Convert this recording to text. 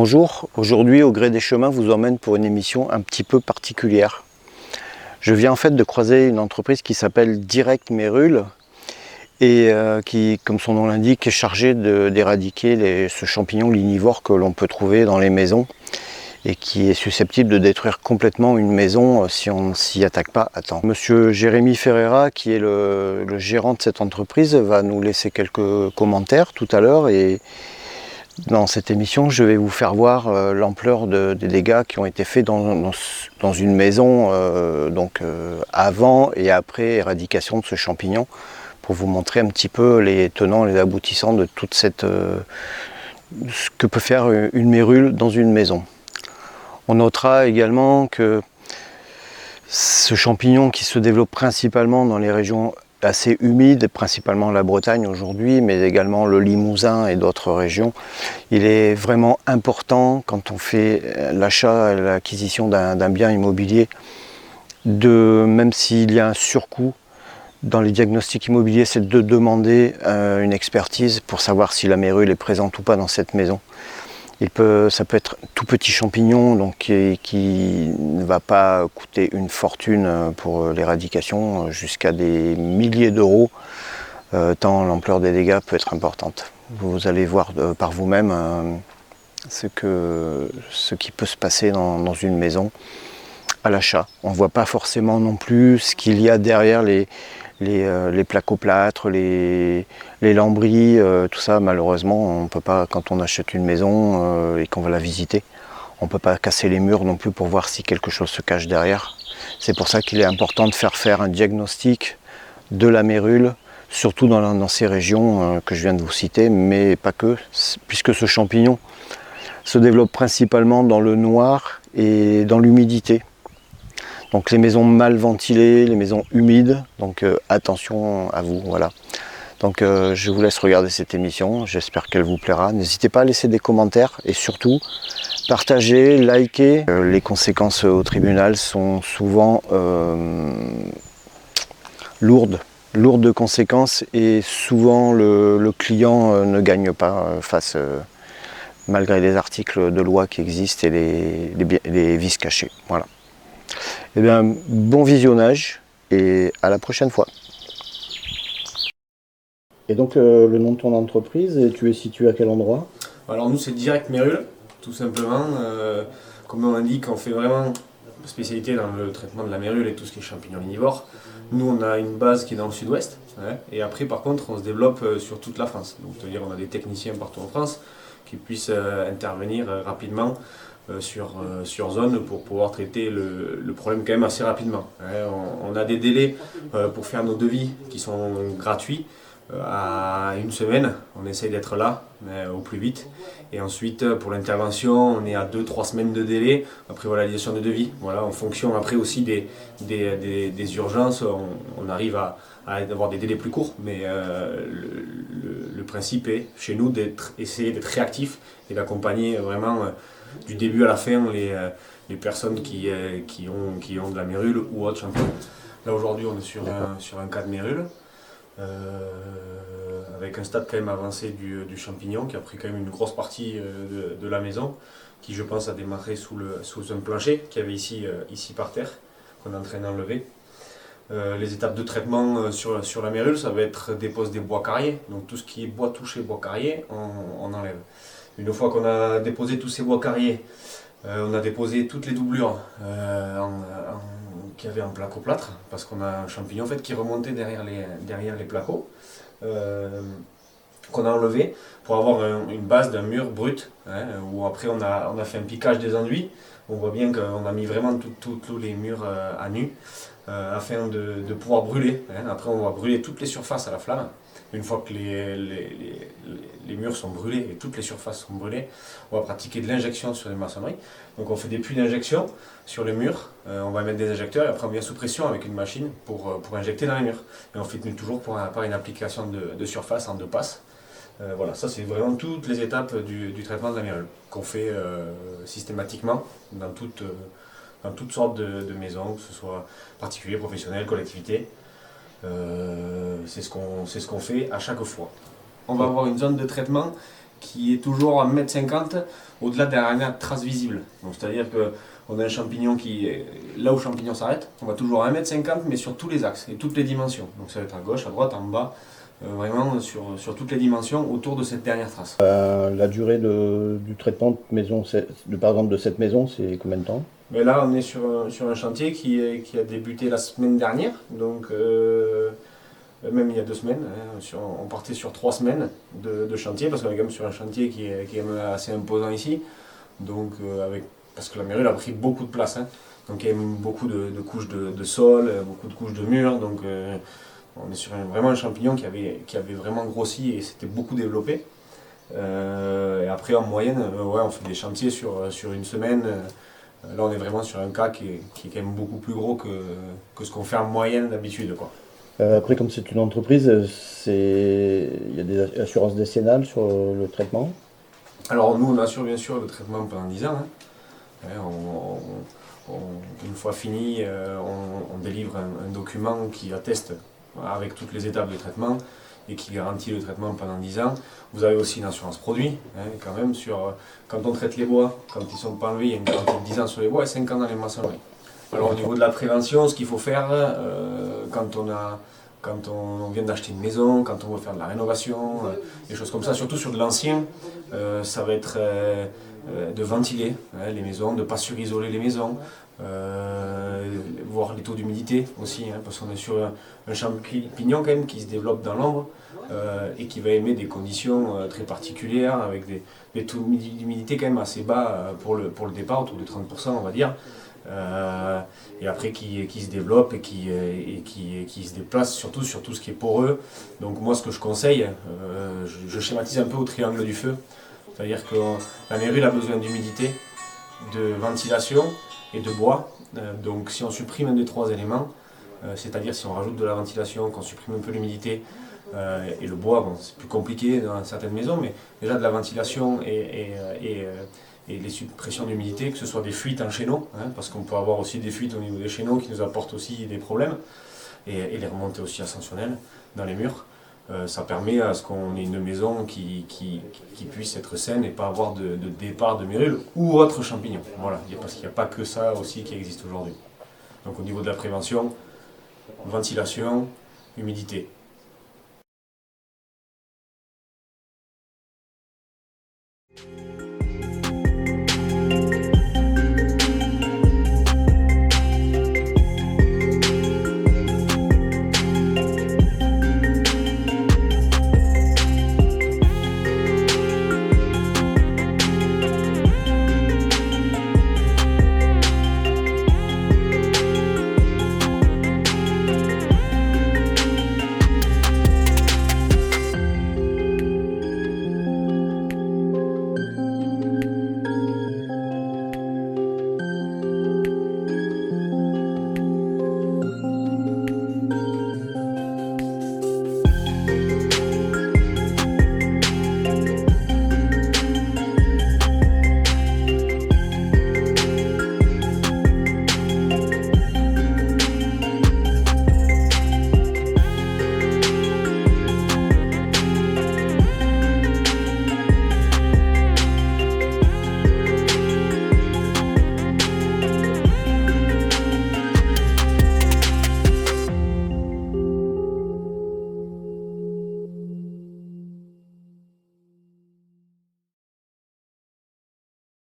Bonjour, aujourd'hui Au Gré des Chemins vous emmène pour une émission un petit peu particulière. Je viens en fait de croiser une entreprise qui s'appelle Direct Mérule et qui, comme son nom l'indique, est chargée d'éradiquer ce champignon lignivore que l'on peut trouver dans les maisons et qui est susceptible de détruire complètement une maison si on ne s'y attaque pas à temps. Monsieur Jérémy Ferreira, qui est le gérant de cette entreprise, va nous laisser quelques commentaires tout à l'heure et dans cette émission, je vais vous faire voir l'ampleur des dégâts qui ont été faits dans une maison avant et après éradication de ce champignon, pour vous montrer un petit peu les tenants et les aboutissants de toute ce que peut faire une mérule dans une maison. On notera également que ce champignon qui se développe principalement dans les régions assez humides, principalement la Bretagne aujourd'hui, mais également le Limousin et d'autres régions. Il est vraiment important quand on fait l'achat et l'acquisition d'un bien immobilier, même s'il y a un surcoût dans les diagnostics immobiliers, c'est de demander une expertise pour savoir si la mérule est présente ou pas dans cette maison. Ça peut être un tout petit champignon donc, qui ne va pas coûter une fortune pour l'éradication, jusqu'à des milliers d'euros, tant l'ampleur des dégâts peut être importante. Vous allez voir par vous-même ce qui peut se passer dans une maison à l'achat. On ne voit pas forcément non plus ce qu'il y a derrière les placoplâtres, les lambris, tout ça. Malheureusement, on ne peut pas, quand on achète une maison et qu'on va la visiter, on ne peut pas casser les murs non plus pour voir si quelque chose se cache derrière. C'est pour ça qu'il est important de faire un diagnostic de la mérule, surtout dans ces régions que je viens de vous citer, mais pas que, puisque ce champignon se développe principalement dans le noir et dans l'humidité. Donc les maisons mal ventilées, les maisons humides, donc attention à vous, voilà. Donc je vous laisse regarder cette émission, j'espère qu'elle vous plaira. N'hésitez pas à laisser des commentaires et surtout partagez, likez. Les conséquences au tribunal sont souvent lourdes de conséquences et souvent le client ne gagne pas malgré les articles de loi qui existent et les vices cachés. Voilà. Eh bien, bon visionnage et à la prochaine fois. Et donc, le nom de ton entreprise, et tu es situé à quel endroit? Alors nous, c'est Direct Mérule, tout simplement. Comme on l'indique, on fait vraiment spécialité dans le traitement de la mérule et tout ce qui est champignons lignivores. Nous, on a une base qui est dans le sud-ouest, et après, par contre, on se développe sur toute la France. Donc, c'est-à-dire, on a des techniciens partout en France qui puissent intervenir rapidement sur zone pour pouvoir traiter le problème quand même assez rapidement. On a des délais pour faire nos devis qui sont gratuits. À une semaine, on essaye d'être là au plus vite. Et ensuite, pour l'intervention, on est à 2-3 semaines de délai après validation de devis. Voilà, en fonction après aussi des urgences, on arrive à avoir des délais plus courts. Mais le principe est, chez nous, d'essayer d'être réactif et d'accompagner vraiment du début à la fin les personnes qui ont de la mérule ou autre champignon. Là aujourd'hui on est sur un cas de mérule avec un stade quand même avancé du champignon qui a pris quand même une grosse partie de la maison, qui je pense a démarré sous un plancher qu'il y avait ici par terre, qu'on est en train d'enlever. Les étapes de traitement sur la mérule, ça va être dépose des bois carriers, donc tout ce qui est bois touché, bois carrier, on enlève. Une fois qu'on a déposé tous ces bois carriers, on a déposé toutes les doublures qu'il y avait en placoplâtre, parce qu'on a un champignon en fait, qui remontait derrière les placos, qu'on a enlevé pour avoir une base d'un mur brut, où après on a fait un piquage des enduits. On voit bien qu'on a mis vraiment tous les murs à nu, afin de pouvoir brûler. Après on va brûler toutes les surfaces à la flamme. Une fois que les murs sont brûlés et toutes les surfaces sont brûlées, on va pratiquer de l'injection sur les maçonneries. Donc on fait des puits d'injection sur les murs, on va mettre des injecteurs et après on vient sous pression avec une machine pour injecter dans les murs. Et on fait toujours par une application de surface en 2 passes. Voilà, ça c'est vraiment toutes les étapes du traitement de la mérule qu'on fait systématiquement dans toutes sortes de maisons, que ce soit particulier, professionnel, collectivité. C'est ce qu'on fait à chaque fois. On va avoir une zone de traitement qui est toujours à 1,50 m au-delà d'un dernière trace visible. C'est-à-dire qu'on a un champignon qui est là où le champignon s'arrête, on va toujours à 1,50 m mais sur tous les axes et toutes les dimensions. Donc ça va être à gauche, à droite, en bas, vraiment sur toutes les dimensions autour de cette dernière trace. La durée du traitement de maison, par exemple de cette maison, c'est combien de temps? Mais là, on est sur un chantier qui a débuté la semaine dernière, donc même il y a 2 semaines. On partait sur 3 semaines de chantier, parce qu'on est quand même sur un chantier qui est quand même assez imposant ici. Donc, parce que la mérule a pris beaucoup de place. Donc il y a beaucoup de couches de sol, beaucoup de couches de murs. Donc on est sur vraiment un champignon qui avait vraiment grossi et s'était beaucoup développé. Et après, en moyenne, on fait des chantiers sur une semaine. Là, on est vraiment sur un cas qui est quand même beaucoup plus gros que ce qu'on fait en moyenne d'habitude, quoi. Après, comme c'est une entreprise, il y a des assurances décennales sur le traitement? Alors nous, on assure bien sûr le traitement pendant 10 ans. Une fois fini, on délivre un document qui atteste avec toutes les étapes de traitement et qui garantit le traitement pendant 10 ans. Vous avez aussi une assurance produit, quand même, quand on traite les bois, quand ils ne sont pas enlevés, il y a une garantie de 10 ans sur les bois et 5 ans dans les maçonneries. Alors au niveau de la prévention, ce qu'il faut faire quand on vient d'acheter une maison, quand on veut faire de la rénovation, des choses comme ça, surtout sur de l'ancien, ça va être de ventiler les maisons, de ne pas surisoler les maisons, voir les taux d'humidité aussi, parce qu'on est sur un champignon quand même qui se développe dans l'ombre et qui va aimer des conditions très particulières avec des taux d'humidité quand même assez bas pour le départ, autour de 30% on va dire. Et après qui se développe et qui se déplace surtout sur tout ce qui est poreux. Donc moi ce que je conseille, je schématise un peu au triangle du feu, c'est-à-dire que la mérule a besoin d'humidité, de ventilation et de bois. Donc si on supprime un des 3 éléments, c'est-à-dire si on rajoute de la ventilation, qu'on supprime un peu l'humidité et le bois, bon, c'est plus compliqué dans certaines maisons, mais déjà de la ventilation et les suppressions d'humidité, que ce soit des fuites en chéneaux, parce qu'on peut avoir aussi des fuites au niveau des chéneaux qui nous apportent aussi des problèmes, et les remontées aussi ascensionnelles dans les murs. Ça permet à ce qu'on ait une maison qui puisse être saine et pas avoir de départ de mérule ou autres champignons. Voilà, parce qu'il n'y a pas que ça aussi qui existe aujourd'hui. Donc au niveau de la prévention, ventilation, humidité.